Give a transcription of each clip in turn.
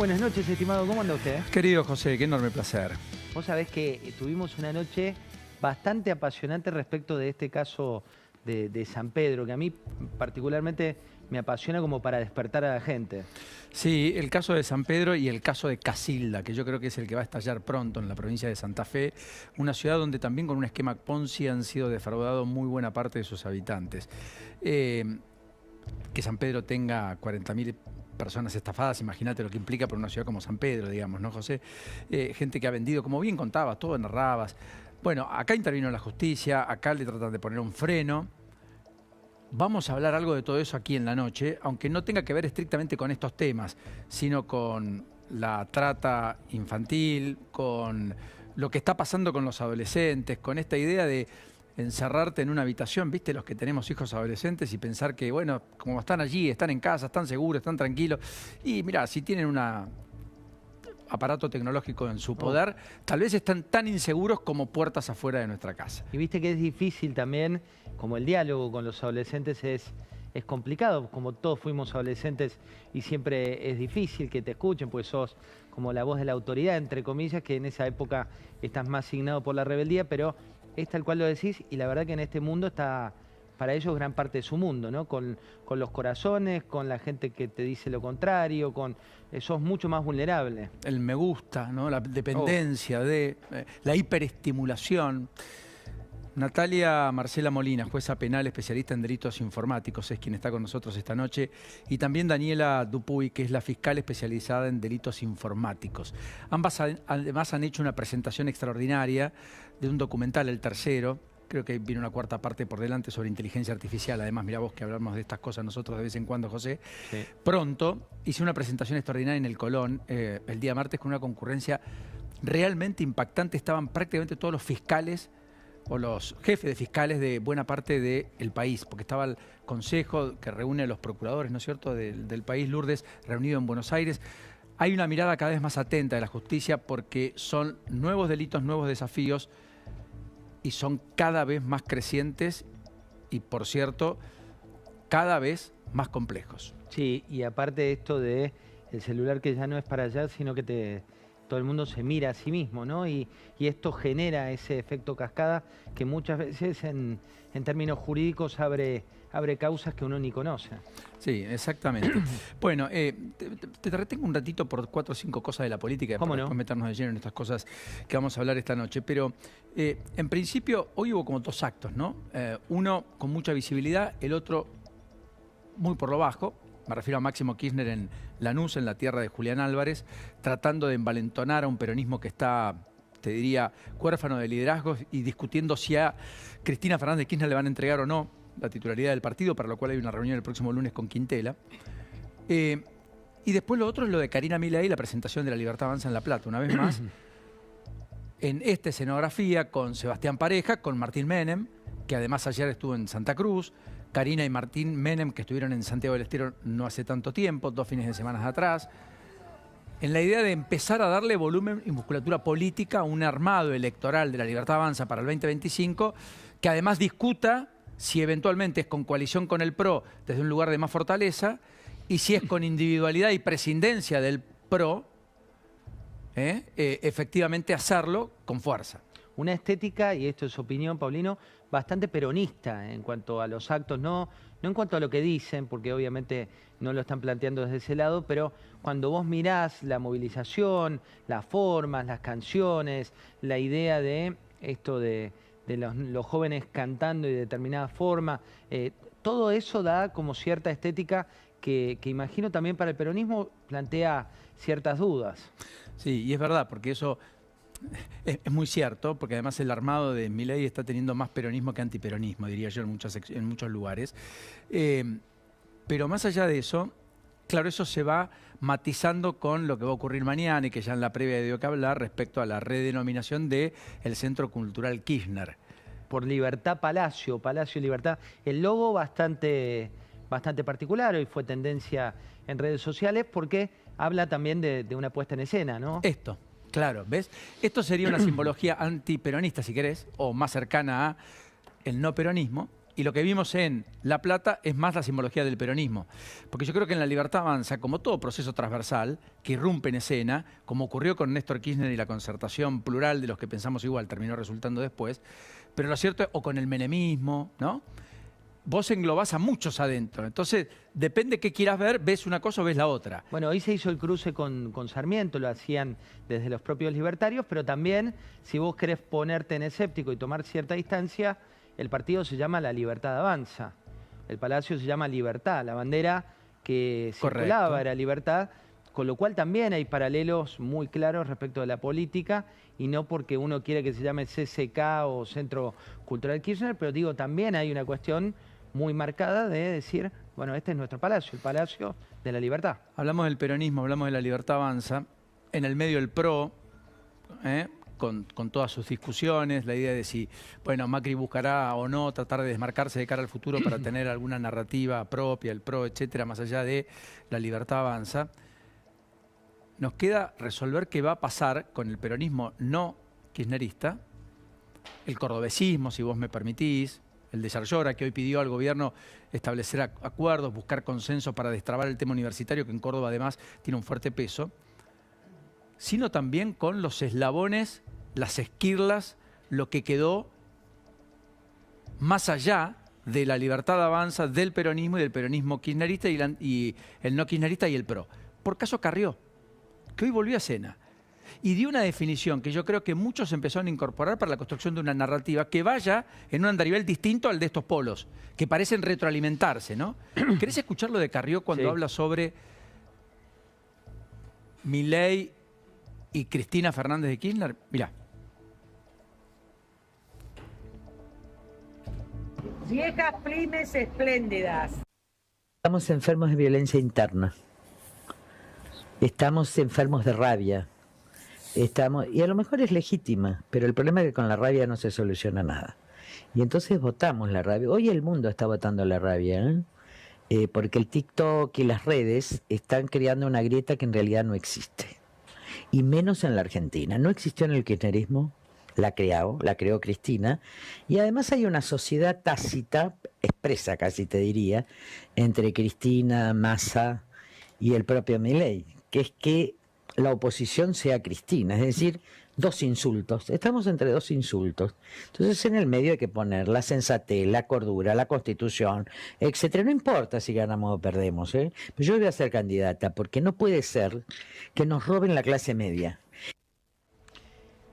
buenas noches, estimado. ¿Cómo anda usted? Querido José, qué enorme placer. Vos sabés que tuvimos una noche bastante apasionante respecto de este caso de San Pedro, que a mí particularmente me apasiona como para despertar a la gente. Sí, el caso de San Pedro y el caso de Casilda, que yo creo que es el que va a estallar pronto en la provincia de Santa Fe, una ciudad donde también con un esquema Ponzi han sido defraudados muy buena parte de sus habitantes. Que San Pedro tenga 40.000 personas estafadas, imagínate lo que implica para una ciudad como San Pedro, digamos, ¿no, José? Gente que ha vendido, como bien contabas, todo narrabas. Bueno, acá intervino la justicia, acá le tratan de poner un freno. Vamos a hablar algo de todo eso aquí en la noche, aunque no tenga que ver estrictamente con estos temas, sino con la trata infantil, con lo que está pasando con los adolescentes, con esta idea de encerrarte en una habitación, ¿viste? Los que tenemos hijos adolescentes y pensar que, bueno, como están allí, están en casa, están seguros, están tranquilos. Y mirá, si tienen un aparato tecnológico en su poder, tal vez están tan inseguros como puertas afuera de nuestra casa. Y viste que es difícil también, como el diálogo con los adolescentes es complicado, como todos fuimos adolescentes y siempre es difícil que te escuchen, pues sos como la voz de la autoridad, entre comillas, que en esa época estás más signado por la rebeldía, pero es tal cual lo decís, y la verdad que en este mundo está para ellos gran parte de su mundo, ¿no? Con los corazones, con la gente que te dice lo contrario, sos mucho más vulnerable. El me gusta, ¿no? La dependencia de la hiperestimulación. Natalia Marcela Molina, jueza penal especialista en delitos informáticos, es quien está con nosotros esta noche, y también Daniela Dupuy, que es la fiscal especializada en delitos informáticos. Ambas además han hecho una presentación extraordinaria de un documental, El Tercero. Creo que viene una cuarta parte por delante sobre inteligencia artificial. Además, mirá vos que hablamos de estas cosas nosotros de vez en cuando, José. Sí. Pronto hice una presentación extraordinaria en el Colón el día martes con una concurrencia realmente impactante. Estaban prácticamente todos los fiscales o los jefes de fiscales de buena parte del país, porque estaba el consejo que reúne a los procuradores, ¿no es cierto?, del país, Lourdes, reunido en Buenos Aires. Hay una mirada cada vez más atenta de la justicia porque son nuevos delitos, nuevos desafíos y son cada vez más crecientes y, por cierto, cada vez más complejos. Sí, y aparte de esto de el celular que ya no es para allá, sino que todo el mundo se mira a sí mismo, ¿no? Y esto genera ese efecto cascada que muchas veces en términos jurídicos abre causas que uno ni conoce. Sí, exactamente. Bueno, te retengo un ratito por 4 o 5 cosas de la política para después meternos de lleno en estas cosas que vamos a hablar esta noche. Pero en principio hoy hubo como 2 actos, ¿no? Uno con mucha visibilidad, el otro muy por lo bajo. Me refiero a Máximo Kirchner en Lanús, en la tierra de Julián Álvarez, tratando de envalentonar a un peronismo que está, te diría, huérfano de liderazgos y discutiendo si a Cristina Fernández de Kirchner le van a entregar o no la titularidad del partido, para lo cual hay una reunión el próximo lunes con Quintela. Y después lo otro es lo de Karina Milei, la presentación de La Libertad Avanza en La Plata, una vez más, en esta escenografía con Sebastián Pareja, con Martín Menem, que además ayer estuvo en Santa Cruz, Karina y Martín Menem, que estuvieron en Santiago del Estero no hace tanto tiempo, 2 fines de semana atrás, en la idea de empezar a darle volumen y musculatura política a un armado electoral de La Libertad Avanza para el 2025, que además discuta si eventualmente es con coalición con el PRO desde un lugar de más fortaleza y si es con individualidad y prescindencia del PRO, efectivamente hacerlo con fuerza. Una estética, y esto es opinión, Paulino, bastante peronista en cuanto a los actos, no en cuanto a lo que dicen, porque obviamente no lo están planteando desde ese lado, pero cuando vos mirás la movilización, las formas, las canciones, la idea de esto de los jóvenes cantando y de determinada forma, todo eso da como cierta estética que imagino también para el peronismo plantea ciertas dudas. Sí, y es verdad, porque eso es muy cierto, porque además el armado de Milei está teniendo más peronismo que antiperonismo, diría yo, en muchos lugares. Pero más allá de eso, claro, eso se va matizando con lo que va a ocurrir mañana y que ya en la previa dio que hablar respecto a la redenominación del Centro Cultural Kirchner. Por Libertad Palacio, Palacio Libertad. El logo bastante particular, hoy fue tendencia en redes sociales porque habla también de una puesta en escena, ¿no? Esto. Claro, ¿ves? Esto sería una simbología antiperonista, si querés, o más cercana a el no peronismo. Y lo que vimos en La Plata es más la simbología del peronismo. Porque yo creo que en La Libertad Avanza, como todo proceso transversal que irrumpe en escena, como ocurrió con Néstor Kirchner y la concertación plural de los que pensamos igual, terminó resultando después, pero lo cierto es, o con el menemismo, ¿no? Vos englobás a muchos adentro. Entonces, depende qué quieras ver, ves una cosa o ves la otra. Bueno, hoy se hizo el cruce con Sarmiento, lo hacían desde los propios libertarios, pero también, si vos querés ponerte en escéptico y tomar cierta distancia, el partido se llama La Libertad Avanza. El palacio se llama Libertad. La bandera que circulaba era Libertad, con lo cual también hay paralelos muy claros respecto de la política, y no porque uno quiere que se llame CCK o Centro Cultural Kirchner, pero digo, también hay una cuestión muy marcada de decir, bueno, este es nuestro palacio, el Palacio de la Libertad. Hablamos del peronismo, hablamos de La Libertad Avanza, en el medio el PRO, con todas sus discusiones, la idea de si, bueno, Macri buscará o no tratar de desmarcarse de cara al futuro para tener alguna narrativa propia, el PRO, etcétera, más allá de La Libertad Avanza. Nos queda resolver qué va a pasar con el peronismo no kirchnerista, el cordobesismo, si vos me permitís, el de Yarlora, que hoy pidió al gobierno establecer acuerdos, buscar consenso para destrabar el tema universitario, que en Córdoba además tiene un fuerte peso, sino también con los eslabones, las esquirlas, lo que quedó más allá de La Libertad Avanza, del peronismo y del peronismo kirchnerista y el no kirchnerista y el PRO. Por caso Carrió, que hoy volvió a escena y dio una definición que yo creo que muchos empezaron a incorporar para la construcción de una narrativa que vaya en un andarivel distinto al de estos polos, que parecen retroalimentarse, ¿no? ¿Querés escuchar lo de Carrió cuando habla sobre Milei y Cristina Fernández de Kirchner? Mirá. Viejas primes espléndidas. Estamos enfermos de violencia interna. Estamos enfermos de rabia. Y a lo mejor es legítima, pero el problema es que con la rabia no se soluciona nada. Y entonces votamos la rabia. Hoy el mundo está votando la rabia, porque el TikTok y las redes están creando una grieta que en realidad no existe. Y menos en la Argentina. No existió en el kirchnerismo, la creó Cristina. Y además hay una sociedad tácita, expresa casi te diría, entre Cristina, Massa y el propio Milei, que es que la oposición sea Cristina, es decir, dos insultos. Estamos entre dos insultos. Entonces en el medio hay que poner la sensatez, la cordura, la Constitución, etcétera. No importa si ganamos o perdemos, pero yo voy a ser candidata porque no puede ser que nos roben la clase media.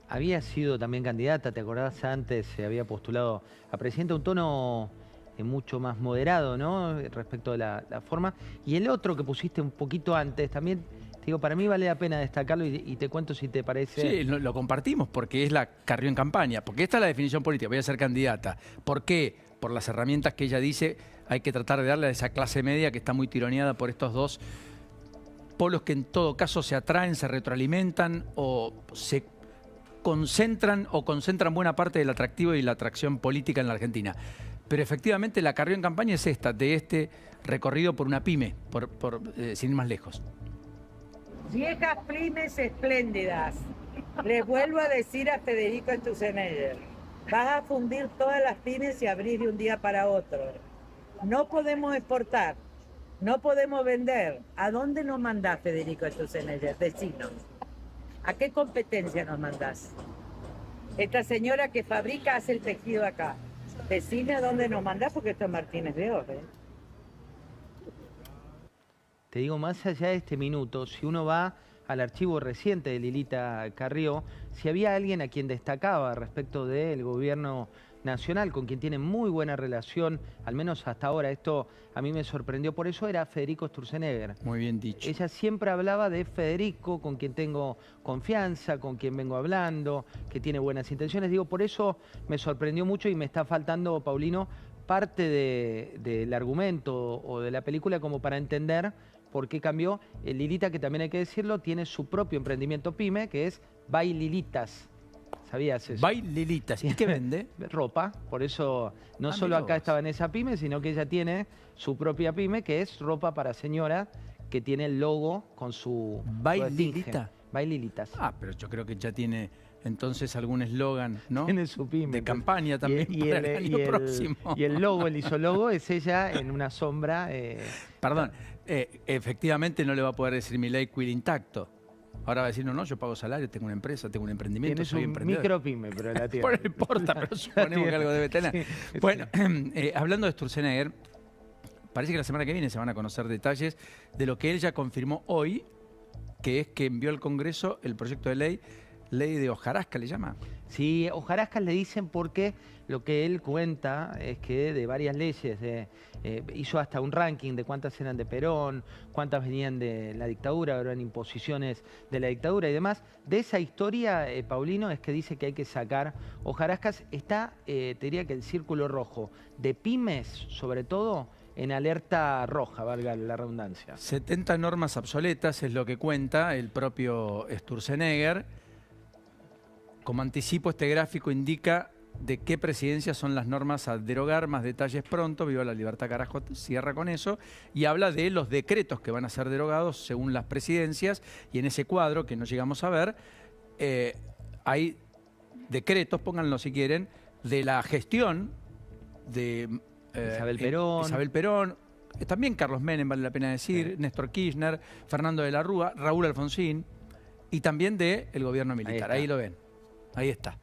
Había sido también candidata, ¿te acordás? Antes se había postulado a presidenta, un tono mucho más moderado, ¿no? Respecto de la forma. Y el otro que pusiste un poquito antes, también, digo, para mí vale la pena destacarlo y te cuento si te parece. Sí, lo compartimos porque es la Carrió en campaña, porque esta es la definición política, voy a ser candidata. ¿Por qué? Por las herramientas que ella dice, hay que tratar de darle a esa clase media que está muy tironeada por estos dos polos que en todo caso se atraen, se retroalimentan o se concentran buena parte del atractivo y la atracción política en la Argentina. Pero efectivamente la Carrió en campaña es esta, de este recorrido por una pyme, sin ir más lejos. Viejas primes espléndidas. Les vuelvo a decir a Federico Sturzenegger, vas a fundir todas las pymes y abrir de un día para otro. No podemos exportar, no podemos vender. ¿A dónde nos mandás, Federico Sturzenegger? Decinos. ¿A qué competencia nos mandás? Esta señora que fabrica hace el tejido acá. Decime a dónde nos mandás porque esto es Martínez de Oro. Te digo, más allá de este minuto, si uno va al archivo reciente de Lilita Carrió, si había alguien a quien destacaba respecto del gobierno nacional, con quien tiene muy buena relación, al menos hasta ahora, esto a mí me sorprendió, por eso era Federico Sturzenegger. Muy bien dicho. Ella siempre hablaba de Federico, con quien tengo confianza, con quien vengo hablando, que tiene buenas intenciones. Digo, por eso me sorprendió mucho y me está faltando, Paulino, parte del argumento o de la película como para entender por qué cambió. Lilita, que también hay que decirlo, tiene su propio emprendimiento pyme, que es By Lilitas. ¿Sabías eso? By Lilitas. ¿Y qué vende? Ropa. Por eso no solo acá estaba en esa pyme, sino que ella tiene su propia pyme, que es ropa para señora, que tiene el logo con su... By Lilita. Baililitas. Ah, pero yo creo que ya tiene entonces algún eslogan, ¿no? Tiene su pyme. De campaña también para el año próximo. Y el logo, el isologo, es ella en una sombra. Perdón, efectivamente no le va a poder decir Milei Quill intacto. Ahora va a decir, no, yo pago salario, tengo una empresa, tengo un emprendimiento, soy emprendedor. Micropyme, pero la tiene. No importa, pero suponemos que algo debe tener. Sí, bueno, hablando de Sturzenegger, parece que la semana que viene se van a conocer detalles de lo que él ya confirmó hoy, que es que envió al Congreso el proyecto de ley de hojarasca, ¿le llama? Sí, hojarasca le dicen porque lo que él cuenta es que de varias leyes, hizo hasta un ranking de cuántas eran de Perón, cuántas venían de la dictadura, eran imposiciones de la dictadura y demás. De esa historia, Paulino, es que dice que hay que sacar hojarascas. Está, te diría que el círculo rojo de pymes, sobre todo, en alerta roja, valga la redundancia. 70 normas obsoletas es lo que cuenta el propio Sturzenegger. Como anticipo, este gráfico indica de qué presidencias son las normas a derogar, más detalles pronto. Viva la libertad, carajo, cierra con eso. Y habla de los decretos que van a ser derogados según las presidencias. Y en ese cuadro, que no llegamos a ver, hay decretos, pónganlo si quieren, de la gestión de Isabel Perón, también Carlos Menem, vale la pena decir, Néstor Kirchner, Fernando de la Rúa, Raúl Alfonsín, y también del gobierno militar. Ahí lo ven. Ahí está.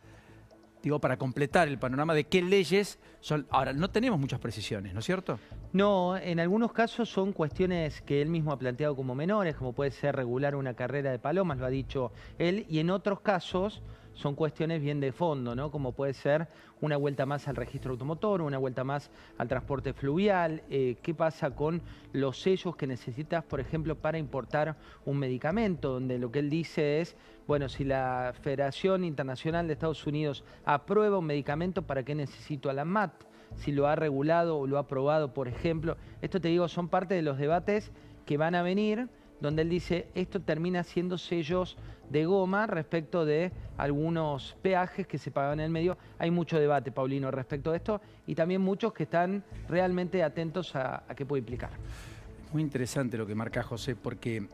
Digo, para completar el panorama de qué leyes son. Ahora, no tenemos muchas precisiones, ¿no es cierto? No, en algunos casos son cuestiones que él mismo ha planteado como menores, como puede ser regular una carrera de palomas, lo ha dicho él, y en otros casos son cuestiones bien de fondo, ¿no? Como puede ser una vuelta más al registro automotor, una vuelta más al transporte fluvial, qué pasa con los sellos que necesitas, por ejemplo, para importar un medicamento, donde lo que él dice es, bueno, si la Federación Internacional de Estados Unidos aprueba un medicamento, ¿para qué necesito a la ANMAT? Si lo ha regulado o lo ha aprobado, por ejemplo. Esto, te digo, son parte de los debates que van a venir, donde él dice, esto termina siendo sellos de goma respecto de algunos peajes que se pagan en el medio. Hay mucho debate, Paulino, respecto de esto, y también muchos que están realmente atentos a qué puede implicar. Muy interesante lo que marca José, porque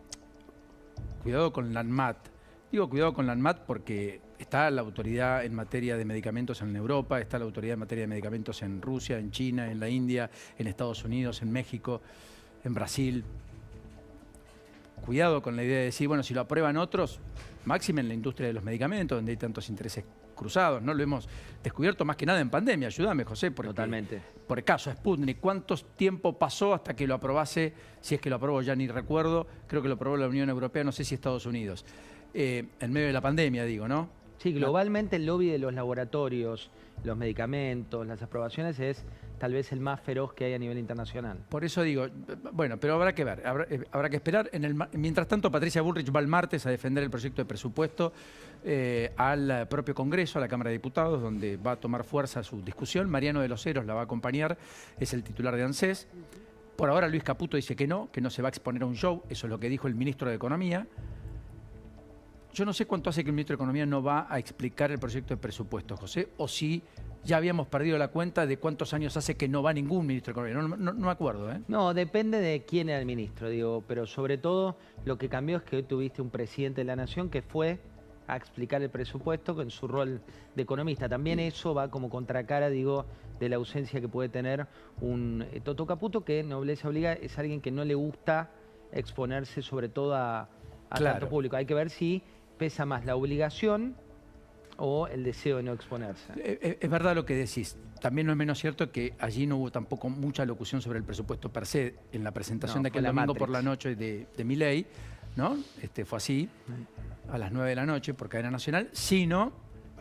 cuidado con la ANMAT. Digo cuidado con la ANMAT porque está la autoridad en materia de medicamentos en Europa, está la autoridad en materia de medicamentos en Rusia, en China, en la India, en Estados Unidos, en México, en Brasil. Cuidado con la idea de decir, bueno, si lo aprueban otros, máxime en la industria de los medicamentos, donde hay tantos intereses cruzados, ¿no? Lo hemos descubierto más que nada en pandemia. Ayúdame, José, porque, totalmente. Por el caso Sputnik, ¿cuánto tiempo pasó hasta que lo aprobase? Si es que lo aprobó, ya ni recuerdo, creo que lo aprobó la Unión Europea, no sé si Estados Unidos. En medio de la pandemia, digo, ¿no? Sí, globalmente el lobby de los laboratorios, los medicamentos, las aprobaciones es tal vez el más feroz que hay a nivel internacional. Por eso digo, bueno, pero habrá que ver, habrá que esperar. Mientras tanto, Patricia Bullrich va el martes a defender el proyecto de presupuesto al propio Congreso, a la Cámara de Diputados, donde va a tomar fuerza su discusión. Mariano de los Heros la va a acompañar, es el titular de ANSES. Por ahora Luis Caputo dice que no se va a exponer a un show, eso es lo que dijo el ministro de Economía. Yo no sé cuánto hace que el ministro de Economía no va a explicar el proyecto de presupuesto, José, o si ya habíamos perdido la cuenta de cuántos años hace que no va ningún ministro de Economía. No me acuerdo, ¿eh? No, depende de quién era el ministro, digo, pero sobre todo lo que cambió es que hoy tuviste un presidente de la Nación que fue a explicar el presupuesto con su rol de economista. También eso va como contracara, digo, de la ausencia que puede tener un Toto Caputo, que nobleza obliga, es alguien que no le gusta exponerse sobre todo a tanto público. Hay que ver si pesa más la obligación o el deseo de no exponerse. Es verdad lo que decís. También no es menos cierto que allí no hubo tampoco mucha locución sobre el presupuesto per se en la presentación de aquel domingo por la noche de Milei, ¿no? Fue así, a las 9 de la noche por cadena nacional, sino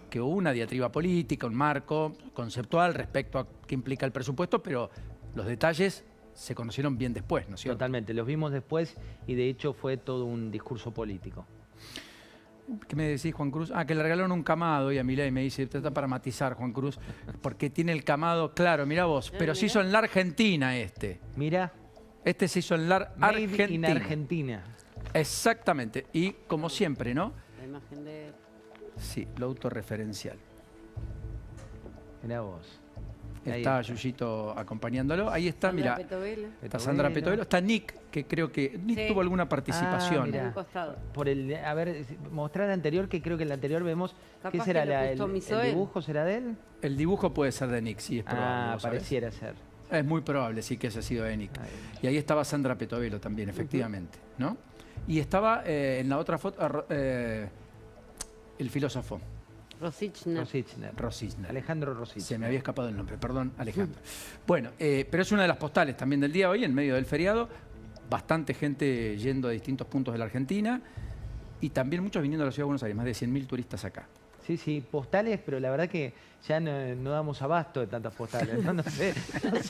que hubo una diatriba política, un marco conceptual respecto a qué implica el presupuesto, pero los detalles se conocieron bien después, ¿no es cierto? Totalmente, los vimos después y de hecho fue todo un discurso político. ¿Qué me decís, Juan Cruz? Que le regalaron un camado y a Milei me dice, está para matizar, Juan Cruz, porque tiene el camado, claro, mirá vos, pero se hizo en la Argentina este. Mira. Este se hizo en la Argentina. En Argentina. Exactamente, y como siempre, ¿no? La imagen de... Sí, lo autorreferencial. Mirá vos. Está Yuyito acompañándolo. Ahí está, mira. Está Sandra Petovelo. Está Nick, que creo que Nick tuvo alguna participación. A ver, mostrar el anterior, que creo que el anterior vemos. ¿Qué será? ¿El dibujo será de él? El dibujo puede ser de Nick, sí, es probable. Pareciera ser. Es muy probable, sí, que haya sido de Nick. Y ahí estaba Sandra Petovelo también, efectivamente, ¿no? Y estaba en la otra foto el filósofo. Rosichner. Alejandro Rosichner. Se me había escapado el nombre, perdón, Alejandro. Bueno, pero es una de las postales también del día de hoy, en medio del feriado. Bastante gente yendo a distintos puntos de la Argentina y también muchos viniendo a la Ciudad de Buenos Aires, más de 100.000 turistas acá. Sí, postales, pero la verdad que ya no damos abasto de tantas postales. No sé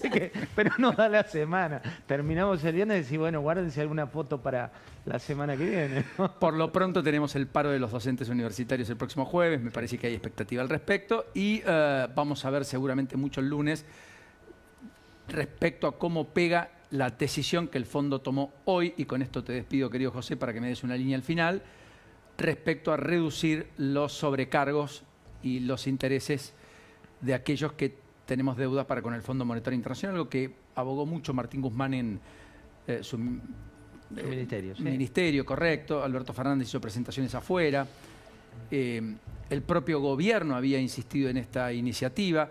qué, pero no da la semana. Terminamos el viernes y decimos, bueno, guárdense alguna foto para la semana que viene, ¿no? Por lo pronto tenemos el paro de los docentes universitarios el próximo jueves, me parece que hay expectativa al respecto, y vamos a ver seguramente mucho el lunes respecto a cómo pega la decisión que el fondo tomó hoy, y con esto te despido, querido José, para que me des una línea al final, respecto a reducir los sobrecargos y los intereses de aquellos que tenemos deudas para con el Fondo Monetario Internacional, algo que abogó mucho Martín Guzmán en su ministerio, correcto. Alberto Fernández hizo presentaciones afuera. El propio gobierno había insistido en esta iniciativa.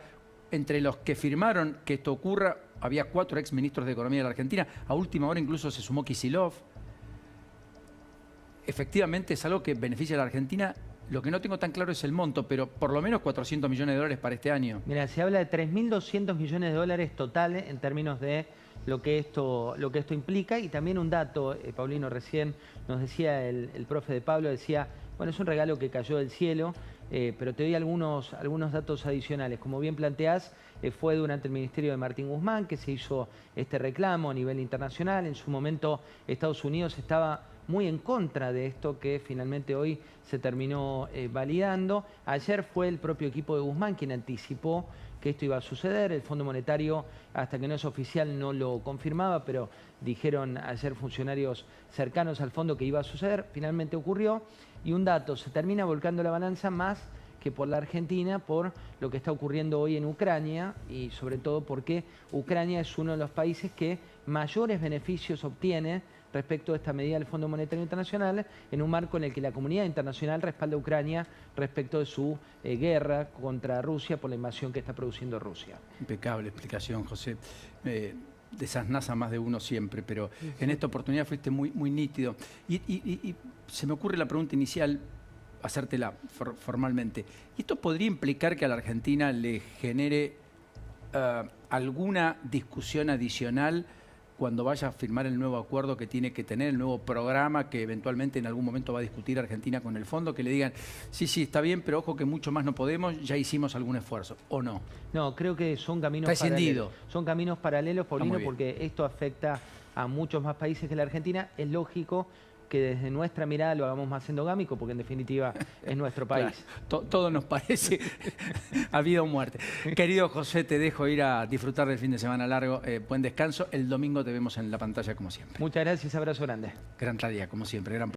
Entre los que firmaron que esto ocurra, había 4 exministros de Economía de la Argentina. A última hora incluso se sumó Kicillof. Efectivamente es algo que beneficia a la Argentina. Lo que no tengo tan claro es el monto, pero por lo menos 400 millones de dólares para este año. Mira, se habla de 3.200 millones de dólares totales en términos de lo que esto implica. Y también un dato, Paulino, recién nos decía el profe de Pablo, decía, bueno, es un regalo que cayó del cielo, pero te doy algunos datos adicionales. Como bien planteás, fue durante el ministerio de Martín Guzmán que se hizo este reclamo a nivel internacional. En su momento Estados Unidos estaba muy en contra de esto que finalmente hoy se terminó validando. Ayer fue el propio equipo de Guzmán quien anticipó que esto iba a suceder. El Fondo Monetario, hasta que no es oficial, no lo confirmaba, pero dijeron ayer funcionarios cercanos al fondo que iba a suceder. Finalmente ocurrió. Y un dato, se termina volcando la balanza más que por la Argentina, por lo que está ocurriendo hoy en Ucrania, y sobre todo porque Ucrania es uno de los países que mayores beneficios obtiene respecto a esta medida del Fondo Monetario Internacional, en un marco en el que la comunidad internacional respalda a Ucrania respecto de su guerra contra Rusia por la invasión que está produciendo Rusia. Impecable explicación, José. Desasnasa más de uno siempre, pero en esta oportunidad fuiste muy nítido. Y se me ocurre la pregunta inicial, hacértela formalmente. ¿Esto podría implicar que a la Argentina le genere alguna discusión adicional cuando vaya a firmar el nuevo acuerdo que tiene que tener, el nuevo programa que eventualmente en algún momento va a discutir Argentina con el fondo, que le digan, sí, está bien, pero ojo que mucho más no podemos, ya hicimos algún esfuerzo, ¿o no? No, creo que son caminos paralelos. Son caminos paralelos, Paulino, porque esto afecta a muchos más países que la Argentina. Es lógico que desde nuestra mirada lo hagamos más endogámico, porque en definitiva es nuestro país. Claro, todo nos parece a vida o muerte. Querido José, te dejo ir a disfrutar del fin de semana largo. Buen descanso. El domingo te vemos en la pantalla como siempre. Muchas gracias, abrazo grande. Gran tarea, como siempre. Gran